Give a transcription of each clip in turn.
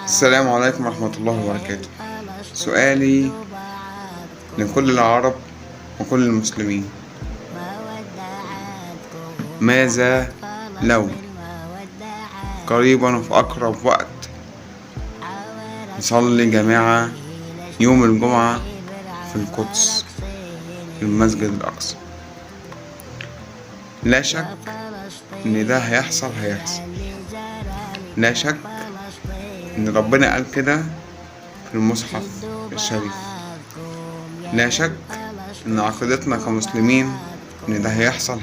السلام عليكم ورحمة الله وبركاته. سؤالي لكل العرب وكل المسلمين: ماذا لو قريبا وفي أقرب وقت نصلي جماعة يوم الجمعة في القدس في المسجد الأقصى؟ لا شك إن ده هيحصل. لا شك إن ربنا قال كده في المصحف الشريف. لا شك إن عقيدتنا كمسلمين إن ده هيحصل.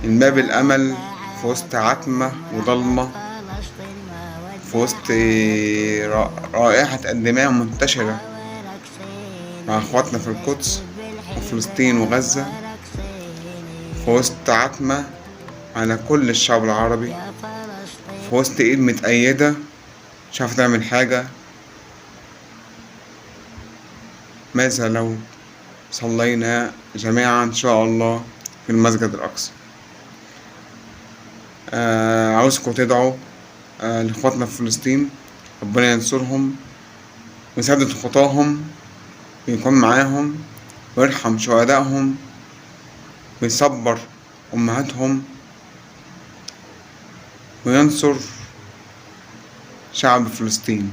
من باب الأمل في وسط عتمة وضلمة، في وسط رائحة الدماء منتشرة مع إخواتنا في القدس وفلسطين وغزة، في وسط عتمة على كل الشعب العربي، في وسط إيد متأيدة مش عارفة تعمل حاجة. ماذا لو صلينا جماعة إن شاء الله في المسجد الأقصى؟ عاوزكم تدعوا لإخواتنا في فلسطين، ربنا ينصرهم ويسدد خطاهم ويكون معاهم ويرحم شهدائهم ويصبر أمهاتهم وينصر شعب فلسطين.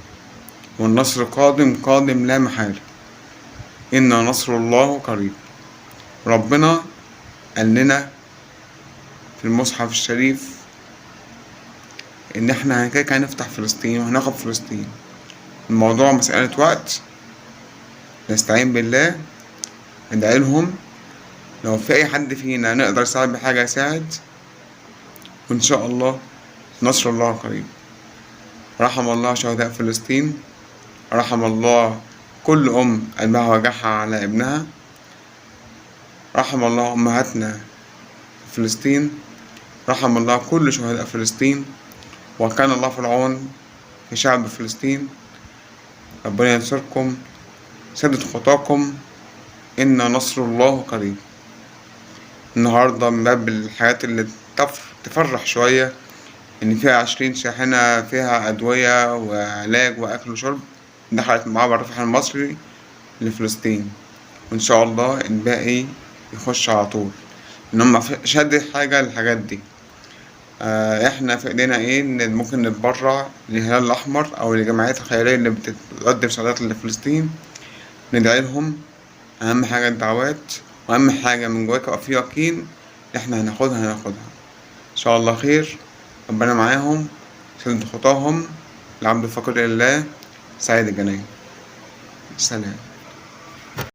والنصر قادم لا محالة، إن نصر الله قريب. ربنا قال لنا في المصحف الشريف إن إحنا كده هنفتح فلسطين وهناخد فلسطين. الموضوع مسألة وقت، نستعين بالله، ندعي لهم. لو في أي حد فينا نقدر يساعد بحاجة يساعد، وإن شاء الله نصر الله قريب. رحم الله شهداء فلسطين، رحم الله كل قلبها وجعها على ابنها، رحم الله أمهاتنا في فلسطين، رحم الله كل شهداء فلسطين، وكان الله في العون في شعب فلسطين. ربنا ينصركم، سدد خطاكم، إن نصر الله قريب. النهاردة من باب الحاجات اللي تفرح شوية إن فيها 20 شاحنة فيها أدوية وعلاج وأكل وشرب دخلت معبر رفح المصري لفلسطين، وإن شاء الله الباقي يخش على طول. إن هما شد حاجة للحاجات دي. إحنا في إيدينا إيه؟ إن ممكن نتبرع للهلال الأحمر أو للجمعيات الخيرية اللي بتقدم مساعدات لفلسطين، ندعي لهم. أهم حاجة الدعوات، وأهم حاجة من جواك يبقى في يقين إحنا هناخدها إن شاء الله خير. ربنا معاهم، سدد خطاهم. العبد الفقير لله، سعيد الجناين. سلام.